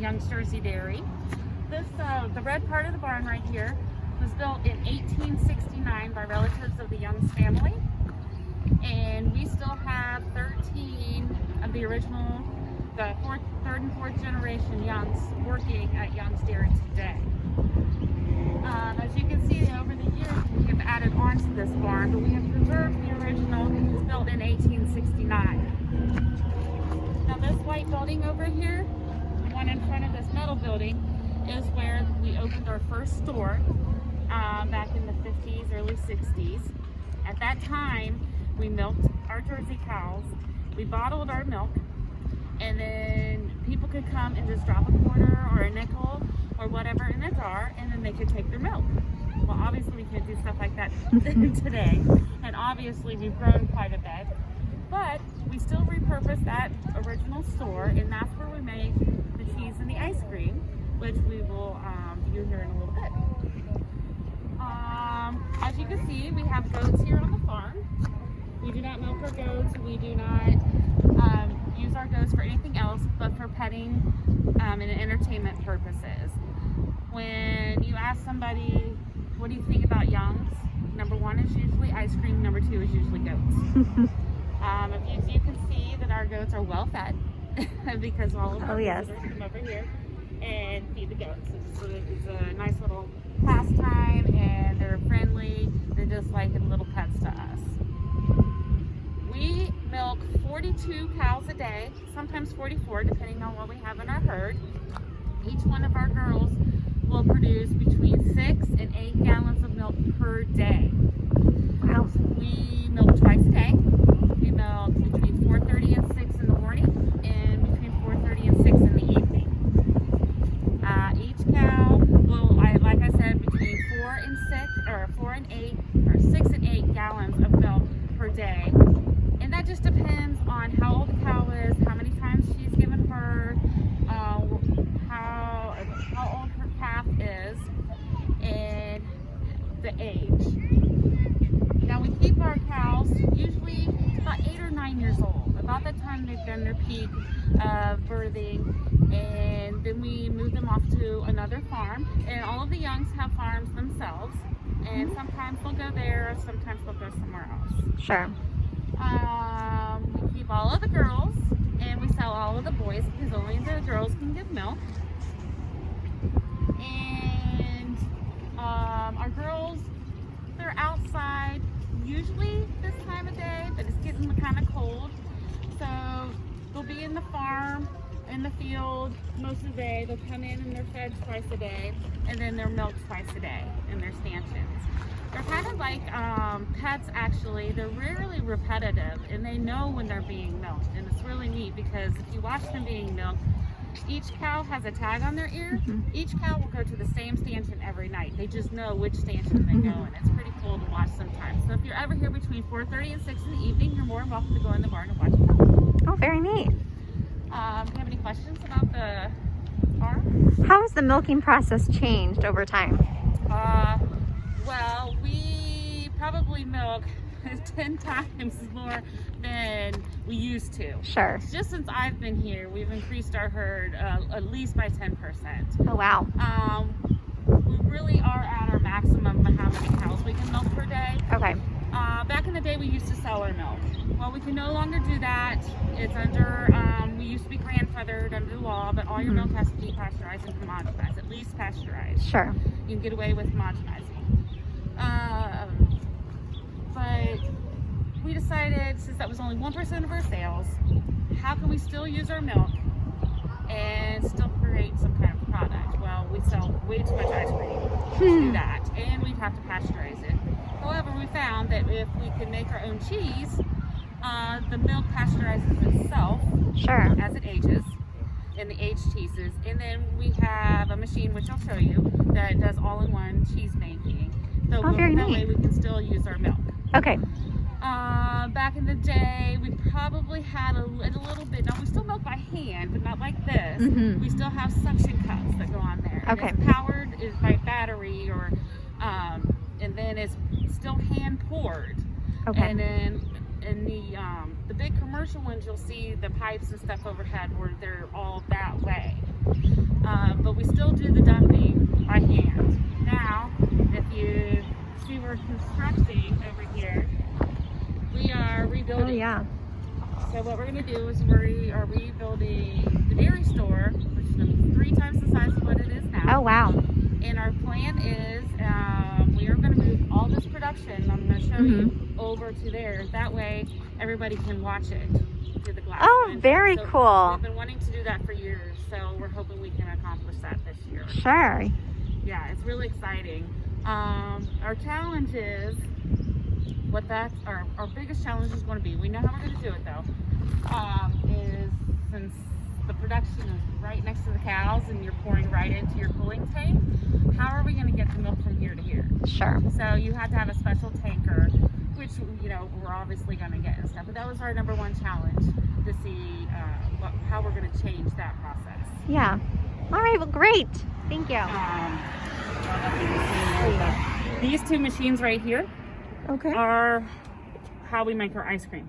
Young's Jersey Dairy. This, the red part of the barn right here was built in 1869 by relatives of the Young's family. And we still have 13 of the original, the third and fourth generation Young's working at Young's Dairy today. As you can see, over the years we have added on to this barn, but we have preserved the original. It was built in 1869. Now this white building over here, the one in front of this metal building, is where we opened our first store back in the 50s, early 60s. At that time, we milked our Jersey cows, we bottled our milk, and then people could come and just drop a quarter or a nickel or whatever in a jar, and then they could take their milk. Well, obviously we can't do stuff like that today, and obviously we've grown quite a bit, but we still repurpose that original store, and that's where we make the cheese and the ice cream, which we will view here in a little bit. As you can see, we have goats here on the farm. We do not milk our goats. We do not use our goats for anything else but for petting and entertainment purposes. When you ask somebody, what do you think about Young's? Number one is usually ice cream. Number two is usually goats. You can see that our goats are well fed because all of our visitors come over here and feed the goats. It's a nice little pastime, and they're friendly. They're just like little pets to us. We milk 42 cows a day, sometimes 44, depending on what we have in our herd. Each one of our girls will produce between 6 and 8 gallons of milk per day. Wow. We milk twice a day. We milk between 4:30 and 6 in the morning, and between 4:30 and 6 in the evening. Each cow will, like I said, between 4 and 8, or 6 and 8 gallons of milk per day. And that just depends on how old the cow is, how many times she's given birth, how old her calf is, and the age. Now we keep our cows usually about 8 or 9 years old, about the time they've done their peak of birthing, and then we move them off to another farm. And all of the Youngs have farms themselves, and sometimes they'll go there, sometimes they'll go somewhere else. Sure. We keep all of the girls, and we sell all of the boys because only the girls can give milk. And our girls, they're outside usually this time of day, but it's getting kind of cold. So they'll be in the farm, in the field most of the day. They'll come in and they're fed twice a day, and then they're milked twice a day in their stanchions. They're kind of like pets, actually. They're really repetitive, and they know when they're being milked. And it's really neat because if you watch them being milked, each cow has a tag on their ear. Each cow will go to the same stanchion every night. They just know which stanchion they go in. It's pretty cool to watch sometimes. So if you're ever here between 4:30 and 6 in the evening, you're more than welcome to go in the barn and watch them. Oh, very neat. Do you have any questions about the farm? How has the milking process changed over time? Well, we probably milk 10 times more than we used to. Sure. Just since I've been here, we've increased our herd at least by 10%. Oh, wow. We really are at our maximum of how many cows we can milk per day. Okay. Back in the day, we used to sell our milk. Well, we can no longer do that. It's under, we used to be grandfathered under the law, but all your milk has to be pasteurized and homogenized, at least pasteurized. Sure. You can get away with homogenizing. But we decided, since that was only 1% of our sales, how can we still use our milk and still create some kind of product? Well, we sell way too much ice cream to do that, and we'd have to pasteurize it. However, we found that if we could make our own cheese, the milk pasteurizes itself as it ages, and the aged cheeses. And then we have a machine, which I'll show you, that does all-in-one cheese making. So that way we can still use our milk. Okay. Back in the day, we probably had a little bit. Now we still milk by hand, but not like this. We still have suction cups that go on there. And it's powered by battery, or and then it's still hand poured. And then in the big commercial ones, you'll see the pipes and stuff overhead where they're all that way. So what we're going to do is we are rebuilding the dairy store, which is going to be 3 times the size of what it is now. Oh, wow. And our plan is we are going to move all this production, I'm going to show you, over to there. That way everybody can watch it through the glass. Oh, window. very So cool. We've been wanting to do that for years, so we're hoping we can accomplish that this year. Sure. Yeah, it's really exciting. Our challenge is, our biggest challenge is going to be, we know how we're going to do it though, is since the production is right next to the cows and you're pouring right into your cooling tank, how are we going to get the milk from here to here? Sure. So you have to have a special tanker, which, you know, we're obviously going to get and stuff, but that was our number one challenge, to see how we're going to change that process. Yeah. All right. Well, great. Thank you. These 2 machines right here Okay. are how we make our ice cream.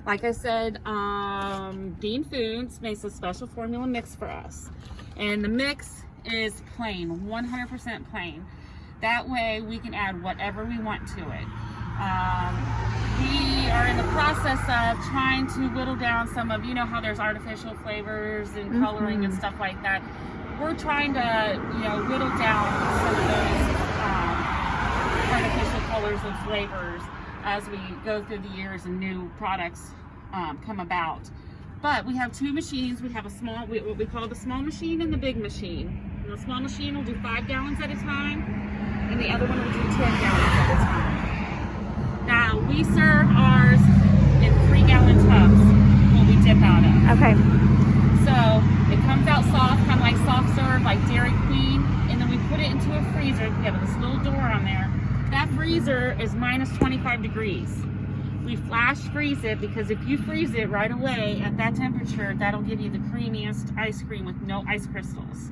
Like I said, Dean Foods makes a special formula mix for us. And the mix is plain, 100% plain. That way we can add whatever we want to it. We are in the process of trying to whittle down some of, you know how there's artificial flavors and coloring and stuff like that. We're trying to, you know, whittle down some of those artificial colors and flavors as we go through the years and new products come about. But we have 2 machines. We have a small, what we call the small machine and the big machine. And the small machine will do 5 gallons at a time, and the other one will do 10 gallons at a time. Now, we serve ours in 3-gallon tubs when we dip out of. Okay. So it comes out soft, kind of like soft serve, like Dairy Queen, and then we put it into a freezer. We have this little door on there. That freezer is minus 25 degrees. We flash freeze it because if you freeze it right away at that temperature, that'll give you the creamiest ice cream with no ice crystals.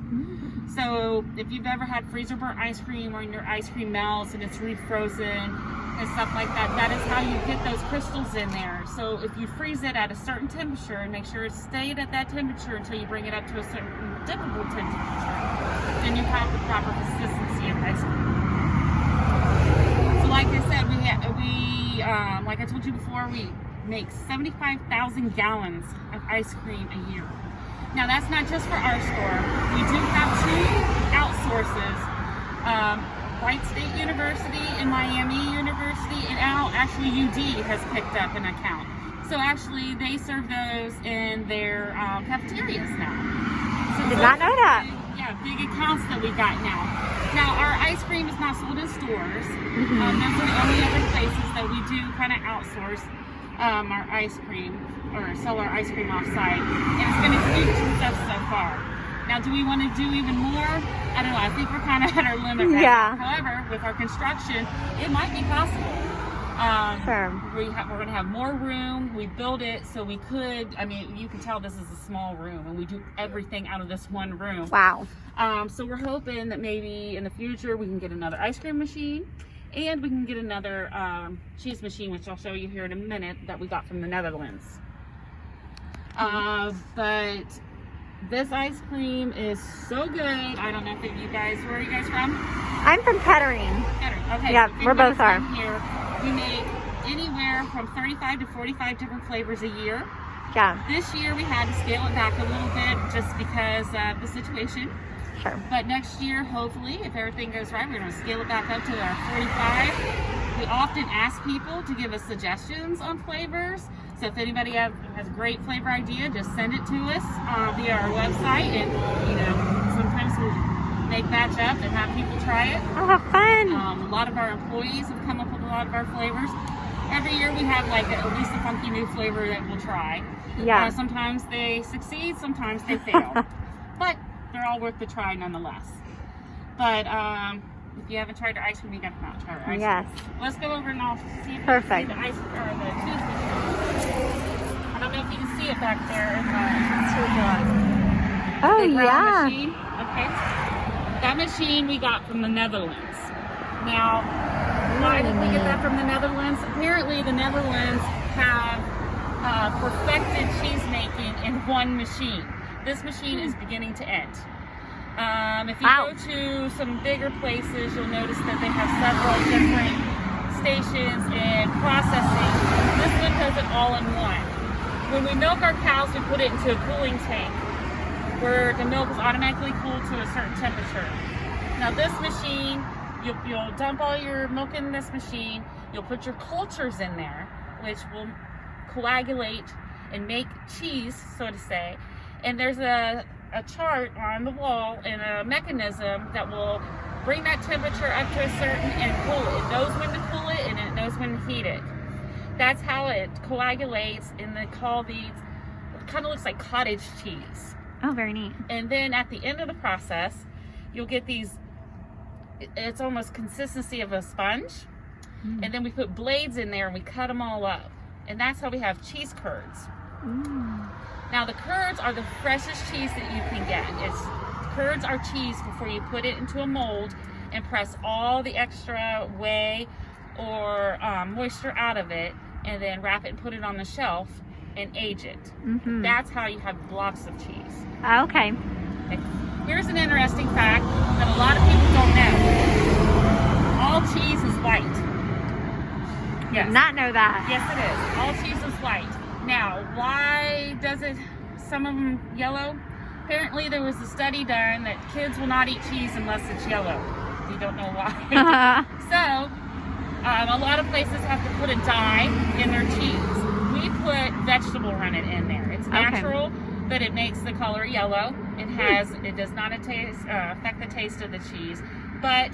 So if you've ever had freezer burnt ice cream or your ice cream melts and it's refrozen and stuff like that, that is how you get those crystals in there. So if you freeze it at a certain temperature and make sure it stayed at that temperature until you bring it up to a certain dippable temperature, then you have the proper consistency of ice cream. So like I said, we like I told you before, we make 75,000 gallons of ice cream a year. Now that's not just for our store. We do have 2 outsources. Wright State University and Miami University, and now actually UD has picked up an account. So actually they serve those in their cafeterias now. So Did not know that. Big accounts that we got now. Now our ice cream is not sold in stores. Those are the only other places that we do kind of outsource our ice cream, or sell our ice cream off-site. And it's been a huge success so far. Now, do we want to do even more? I don't know. I think we're kind of at our limit right now. However, with our construction, it might be possible. Sure. We're going to have more room. We build it so we could, I mean, you can tell this is a small room and we do everything out of this one room. Wow. So we're hoping that maybe in the future we can get another ice cream machine and we can get another cheese machine, which I'll show you here in a minute, that we got from the Netherlands. But this ice cream is so good. I don't know if you guys, where are you guys from? I'm from Kettering. Kettering. Okay. Yeah, So we're both are. Here, we make anywhere from 35 to 45 different flavors a year. Yeah. This year we had to scale it back a little bit just because of the situation. Sure. But next year, hopefully, if everything goes right, we're going to scale it back up to our 45. We often ask people to give us suggestions on flavors. So if anybody has a great flavor idea, just send it to us via our website. And, you know, sometimes we'll make batch up and have people try it. Oh, how fun. A lot of our employees have come up with a lot of our flavors. Every year we have like at least a funky new flavor that we'll try. Yeah. Sometimes they succeed, sometimes they fail. But they're all worth the try nonetheless. But if you haven't tried our ice cream, you got to come out and try our ice cream. Yes. Let's go over and I'll see if you can Perfect. see the ice or the cheese machine. I don't know if you can see it back there. Oh, The round yeah. machine. Okay. That machine we got from the Netherlands. Now, why did we get that from the Netherlands? Apparently, the Netherlands have perfected cheese making in one machine. This machine is beginning to end. If you Wow. go to some bigger places, you'll notice that they have several different stations and processing. This one does it all in one. when we milk our cows, we put it into a cooling tank where the milk is automatically cooled to a certain temperature. Now this machine, you'll dump all your milk in this machine, you'll put your cultures in there, which will coagulate and make cheese, so to say. And there's a chart on the wall and a mechanism that will bring that temperature up to a certain and cool it. It knows when to cool it and it knows when to heat it. That's how it coagulates, and they call these, it kind of looks like cottage cheese. Oh, very neat. And then at the end of the process, you'll get these, it's almost consistency of a sponge. And then we put blades in there and we cut them all up. And that's how we have cheese curds. Now the curds are the freshest cheese that you can get. Curds are cheese before you put it into a mold and press all the extra whey or moisture out of it, and then wrap it and put it on the shelf and age it. That's how you have blocks of cheese. Okay. Here's an interesting fact that a lot of people don't know. All cheese is white. Yes. Did not know that. Yes, it is. All cheese is white. Now, why does it, some of them yellow? Apparently there was a study done that kids will not eat cheese unless it's yellow. We don't know why. So, a lot of places have to put a dye in their cheese. We put vegetable rennet in there. It's natural, but it makes the color yellow. It does not affect the taste of the cheese. But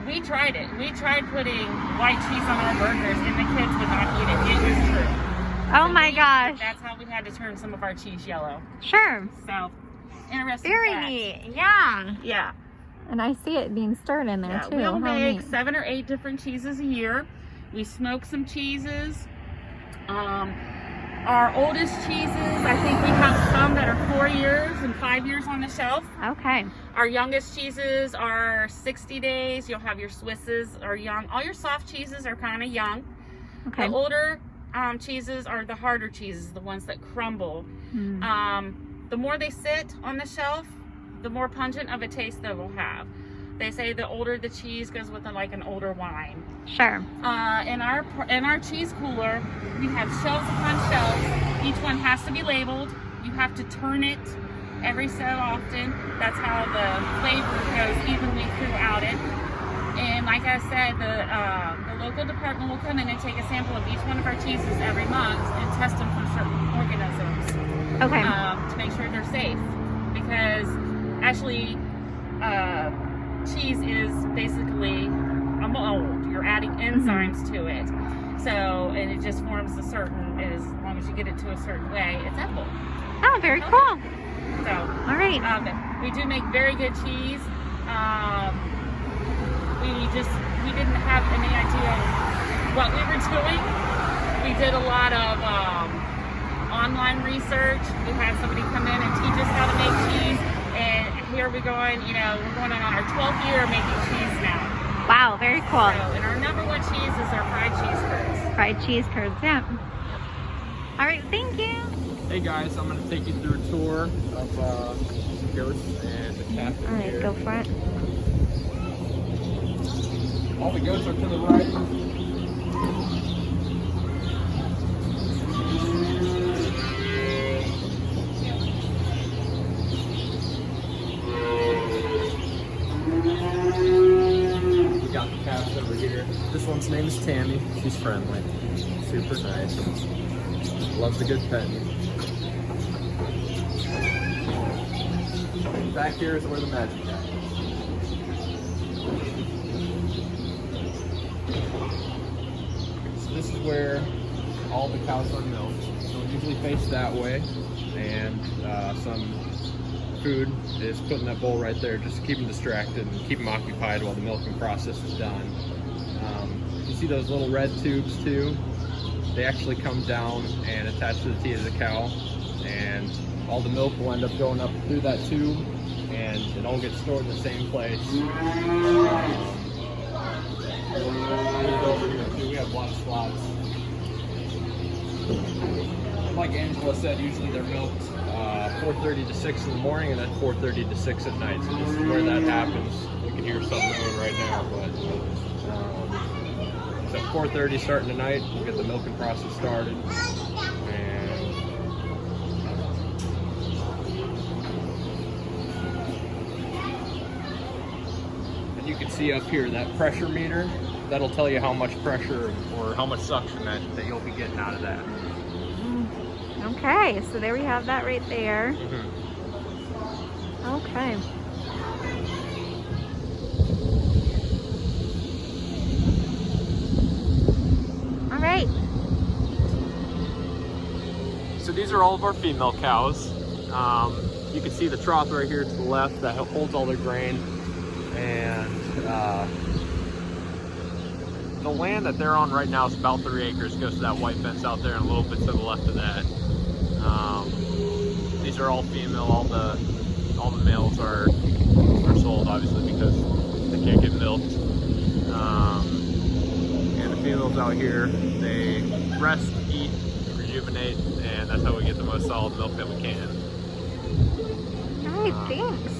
we tried it. We tried putting white cheese on our burgers and the kids would not eat it. It was true. Oh my gosh. That's how we had to turn some of our cheese yellow. Sure. So, interesting Very fact. neat. Yeah. Yeah. And I see it being stirred in there too. We'll How make neat. 7 or 8 different cheeses a year. We smoke some cheeses. Our oldest cheeses, I think we have some that are 4 years and 5 years on the shelf. Okay. Our youngest cheeses are 60 days. You'll have your Swisses are young. All your soft cheeses are kind of young. Okay. The older cheeses are the harder cheeses, the ones that crumble. The more they sit on the shelf, the more pungent of a taste they will have. They say the older the cheese goes with like an older wine. Sure. In our cheese cooler, we have shelves upon shelves. Each one has to be labeled. You have to turn it every so often. That's how the flavor goes evenly throughout it. And like I said, the local department will come in and take a sample of each one of our cheeses every month and test them for certain organisms. Okay. To make sure they're safe. Because actually, cheese is basically a mold. You're adding enzymes to it. So, and it just forms as long as you get it to a certain way, it's edible. Oh, very cool. So, all right. We do make very good cheese. We didn't have any idea what we were doing. We did a lot of online research. We had somebody come in and teach us how to make cheese. And here we're going on our 12th year making cheese now. Wow, very cool. And our number one cheese is our fried cheese curds. Fried cheese curds, yeah. All right, thank you. Hey guys, I'm going to take you through a tour of some goats and the calf All right, here. go for it. All the goats are to the right. We got the calves over here. This one's name is Tammy. She's friendly. Super nice. Loves a good petting. Back here is where the magic happens. So this is where all the cows are milked. So we usually face that way, and some food is put in that bowl right there just to keep them distracted and keep them occupied while the milking process is done. You see those little red tubes too? They actually come down and attach to the teat of the cow, and all the milk will end up going up through that tube, and it all gets stored in the same place. Over here too, we have a lot of slots. Like Angela said, usually they're milked 4:30 to 6 in the morning and then 4:30 to 6 at night. So this is where that happens. You can hear something going right now, but so 4:30 starting tonight, we'll get the milking process started, and you can see up here, that pressure meter, that'll tell you how much pressure or how much suction that you'll be getting out of that. Okay, so there we have that right there. Okay. All right. So these are all of our female cows. You can see the trough right here to the left that holds all their grain. And the land that they're on right now is about 3 acres. It goes to that white fence out there and a little bit to the left of that. These are all female. All the males are sold, obviously, because they can't get milked. And the females out here, they rest, eat, rejuvenate, and that's how we get the most solid milk that we can. All right, thanks.